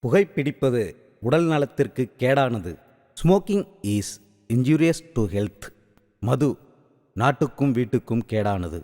புகைப்பிடிப்பது உடல் நலத்திற்கு கேடானது. Smoking is injurious to health. மது நாட்டுக்கும் வீட்டுக்கும் கேடானது.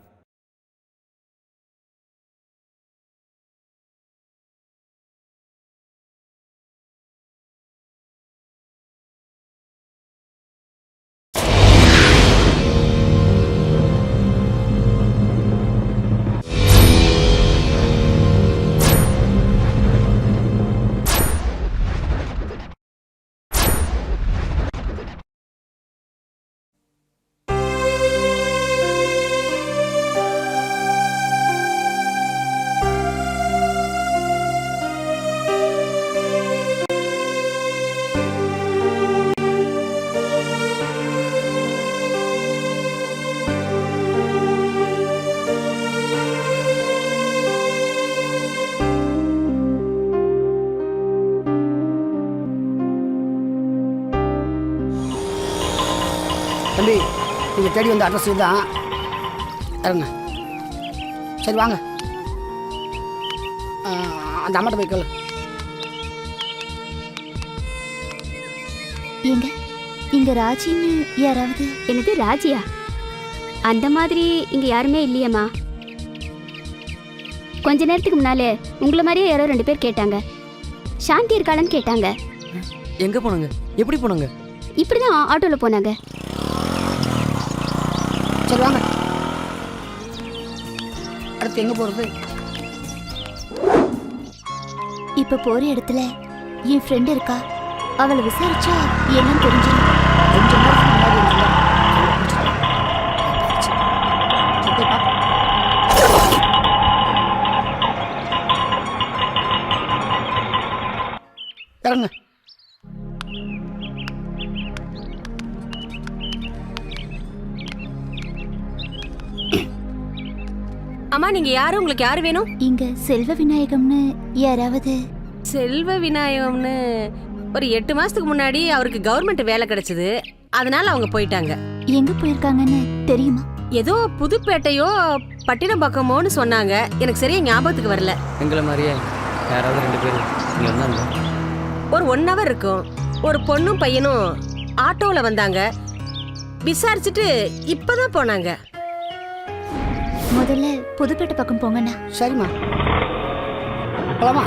தம்பி, நீங்கள் தேடி வந்த அட்ரஸ் இதுதான். இறங்க. சரி வாங்க, அந்த அம்மாட்ட போய் கேளு. ஏங்க, இங்க ராஜின்னு யாராவது? என்னது ராஜியா? அந்த மாதிரி இங்க யாருமே இல்லையம்மா. கொஞ்ச நேரத்துக்கு முன்னாலே உங்களை மாதிரியே யாரோ 2 பேர் கேட்டாங்க. சாந்தி இருக்காளன்னு கேட்டாங்க. எங்க போனாங்க? எப்படி போனாங்க? இப்படிதான் ஆட்டோல போனாங்க. சரி வாங்க, அடுத்து எங்கே போகிறது? இப்ப போற இடத்துல என் ஃப்ரெண்ட் இருக்கா. அவளை விசாரிச்சா என்னன்னு தெரிஞ்சிடும். கொஞ்ச நேரத்துக்கு முன்னாடி இருந்தா இறங்க. அம்மா, நீங்க யாரு? உங்களுக்கு யாரு வேணும்? இங்க செல்வ விநாயகம்னு யாராவது? செல்வ விநாயகம்னு ஒரு 8 மாசத்துக்கு முன்னாடி அவருக்கு கவர்மெண்ட் வேலை கிடைச்சது. அதனால அவங்க போயிட்டாங்க. எங்க போயிருக்காங்கன்னு தெரியுமா? ஏதோ புதுப்பேட்டையோ பட்டினப்பாக்கமோன்னு சொன்னாங்க. எனக்கு சரியா ஞாபகத்துக்கு வரல. எங்களை மாதிரியே யாராவது 2 பேர் இங்கே வந்தாங்க. ஒரு 1 hour இருக்கும். ஒரு பொண்ணும் பையனும் ஆட்டோல வந்தாங்க. விசாரிச்சுட்டு இப்பதான் போனாங்க. முதல்ல புதுப்பேட்டை பக்கம் போங்கண்ணா. சரிம்மா, போலாமா?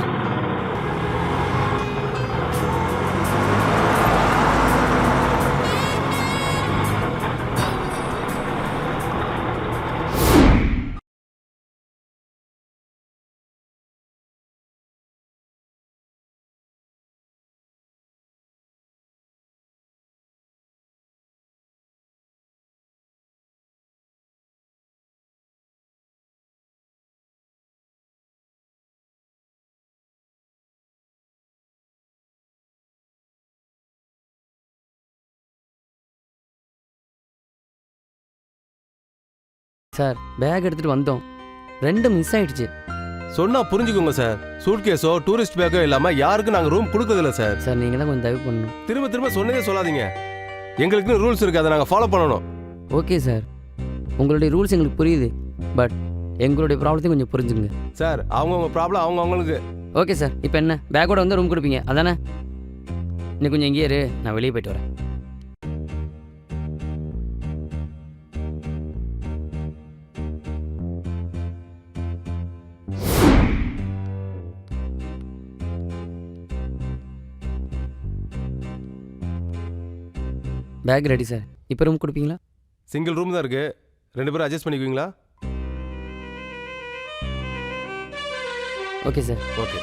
சார், பேக் எடுத்துட்டு வந்தோம், 2 மிஸ் ஆயிடுச்சு. சொன்னா புரிஞ்சுக்கோங்க சார். சூட்கேஸோ டூரிஸ்ட் பேக்கோ இல்லாம யாருக்கும் நாங்க ரூம் கொடுக்கறதில்ல சார். சார், நீங்க தான் கொஞ்சம் தயவு பண்ணணும். திரும்ப திரும்ப சொன்னதே சொல்லாதீங்க. எங்களுக்குன்னு ரூல்ஸ் இருக்கு, அதை நாங்க ஃபாலோ பண்ணணும். ஓகே சார், உங்களுடைய ரூல்ஸ் எங்களுக்கு புரியுது. பட் எங்களுடைய ப்ராப்ளத்தையும் கொஞ்சம் புரிஞ்சுங்க சார். அவங்கவுங்க ப்ராப்ளம் அவங்கவுங்களுக்கு. ஓகே சார், இப்போ என்ன பேக்கோட வந்து ரூம் கொடுப்பீங்க அதானே? இன்னும் கொஞ்சம் இங்கேயே இரு, நான் வெளியே போயிட்டு வரேன். Bag ready sir. இப்போ ரூம் கொடுப்பீங்களா? சிங்கிள் ரூம் தான் இருக்கு, 2 பேரும் அட்ஜஸ்ட் பண்ணிக்குவீங்களா? Okay sir. ஓகே.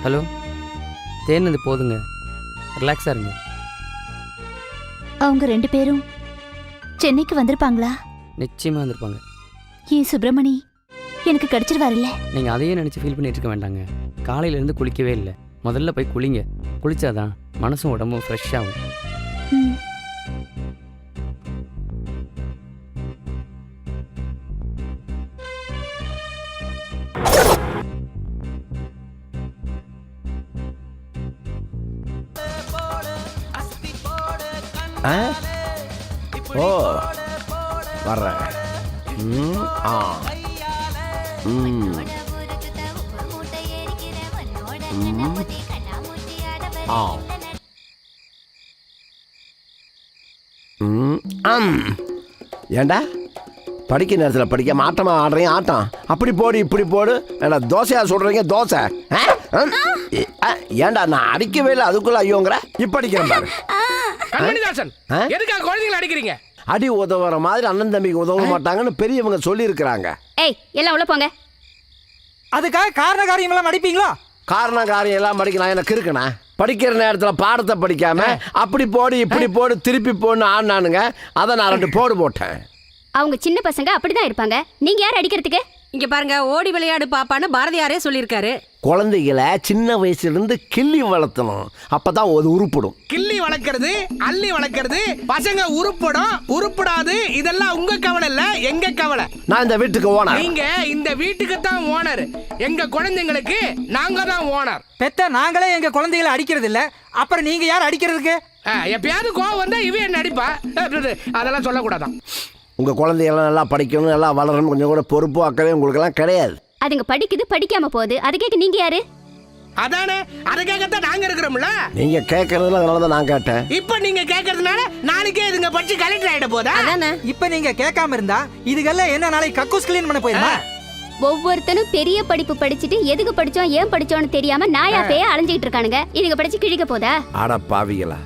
ஹலோ, தேர்னது போதுங்க, ரிலாக்ஸாக இருங்க. அவங்க 2 பேரும் சென்னைக்கு வந்திருப்பாங்களா? நிச்சயமாக வந்திருப்பாங்க. ஏன் சுப்பிரமணி எனக்கு கிடைச்சிருவாருல்ல? நீங்கள் அதையே நினச்சி ஃபீல் பண்ணிட்டு இருக்க வேண்டாங்க. காலையிலேருந்து குளிக்கவே இல்லை. முதல்ல போய் குளிங்க. குளிச்சாதான் மனசும் உடம்பும் ஃப்ரெஷ் ஆகும். ம். ஆ? ஓ வர்றேன். ஆ ஆ ஏண்டா படிக்க நேரத்தில் படிக்க ஆட்டமா ஆடுறீங்க ஆட்டம். அப்படி போடு இப்படி போடு. ஏண்டா தோசையா சொல்றீங்க தோசை. ஏண்டா நான் அடிக்கவே இல்லை அதுக்குள்ள ஐயோங்கிற இப்ப அடிக்கிறேன் பாரு. கண்மணிதாசன் எதுக்காக குழந்தைங்களை அடிக்கிறீங்க? அடி உதவுற மாதிரி அண்ணன் தம்பிக்கு உதவ மாட்டாங்கன்னு பெரியவங்க சொல்லி இருக்கிறாங்க. ஏய் எல்லாம் உள்ள போங்க. அதுக்காக காரண காரியம் எல்லாம் அடிப்பீங்களா? காரணம் காரியம் எல்லாம் படிக்கலாம் எனக்கு இருக்குண்ணா. படிக்கிற நேரத்தில் பாடத்தை படிக்காம அப்படி போடு இப்படி போடு திருப்பி போடுன்னு ஆடினானுங்க. அதை நான் 2 போடு போட்டேன். அவங்க சின்ன பசங்க அப்படிதான் இருப்பாங்க. நீங்க யார் அடிக்கிறதுக்கு? இங்க பாருங்க, ஓடி விளையாடு பாப்பான்னு பாரதியாரே சொல்லியிருக்காரு. குழந்தைகளை சின்ன வயசுல இருந்து கிள்ளி வளர்த்தணும். அப்பதான் அது உருப்படும். கிள்ளி வளர்க்கறது அள்ளி வளர்க்கறது பசங்க உருப்படும் உருப்படாது இதெல்லாம் உங்க கவலை இல்ல, எங்க கவலை. நான் இந்த வீட்டுக்கு ஓனர். நீங்க இந்த வீட்டுக்கு தான் ஓனர். எங்க குழந்தைங்களுக்கு நாங்க தான் ஓனர். பெத்த நாங்களே எங்க குழந்தைகளை அடிக்கிறது இல்ல, அப்புறம் நீங்க யார் அடிக்கிறதுக்கு? எப்பயாவது கோவம் வந்தா இவ என்ன அடிப்பா? அதெல்லாம் சொல்லக்கூடாதான். உங்க குழந்தைகள்லாம் நல்லா படிக்கணும் நல்லா வளரணும் கொஞ்சம் கூட பொறுப்பு அக்கவே உங்களுக்கு எல்லாம் கிடையாது. அதுங்க படிக்குது படிக்காம போகுது, அது கேட்க நீங்க யாரு? அதானே, அதை கேட்கத்தான் நாங்க இருக்கிறோம்ல. நீங்க கேட்கறதுல அதனாலதான் நான் கேட்டேன். இப்ப நீங்க கேட்கறதுனால நாளைக்கே இதுங்க படிச்சு கலெக்டர் ஆயிட போதா? அதானே. இப்ப நீங்க கேட்காம இருந்தா இதுக்கெல்லாம் என்ன நாளைக்கு கக்கூஸ் கிளீன் பண்ண போயிருமா? ஒவ்வொருத்தனும் பெரிய படிப்பு படிச்சுட்டு எதுக்கு படிச்சோம் ஏன் படிச்சோம்னு தெரியாம நாயா பேய அலைஞ்சிட்டு இருக்கானுங்க. இதுங்க படிச்சு கிழிக்க போதா? ஆட பாவிகளா,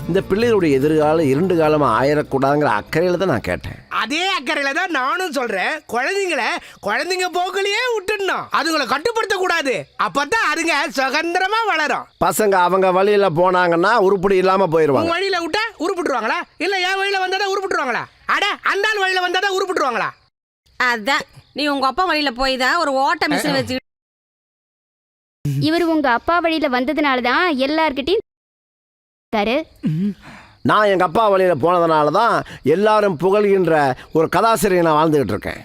இந்த பிள்ளைகளுடைய எதிர்காலம் 2 காலமா ஆயிடக்கூடாதுங்கிற அக்கறையில தான் நான் கேட்டேன். அதே அக்கறையில தான் நானும் சொல்றேன். குழந்தைங்க போக்குலயே விட்டுடணும், அதுங்களை கட்டுப்படுத்த கூடாது. அப்பதான் அதுங்க சுதந்திரமா வளரும். பசங்க அவங்க வழியில போனாங்கன்னா உருப்படி இல்லாம போயிருவாங்க. உங்க வழியில விட்டா உருப்பிட்டுருவாங்களா? இல்ல என் வழியில வந்தாதான் உருப்பிட்டுருவாங்களா? அட அந்த ஆள் வழியில வந்தாதான் உருப்பிட்டுருவாங்களா? அதான் நீ உங்க அப்பா வழியில போய் தான் ஒரு ஓட்ட மிஷின் வச்சு. இவர் உங்க அப்பா வழியில வந்ததுனாலதான் எல்லார்கிட்டயும் நான் எங்க அப்பா வழியில போனதுனால தான் எல்லாரும் புகழ்கின்ற ஒரு கதாசிரியை நான் வாழ்ந்துகிட்டு இருக்கேன்.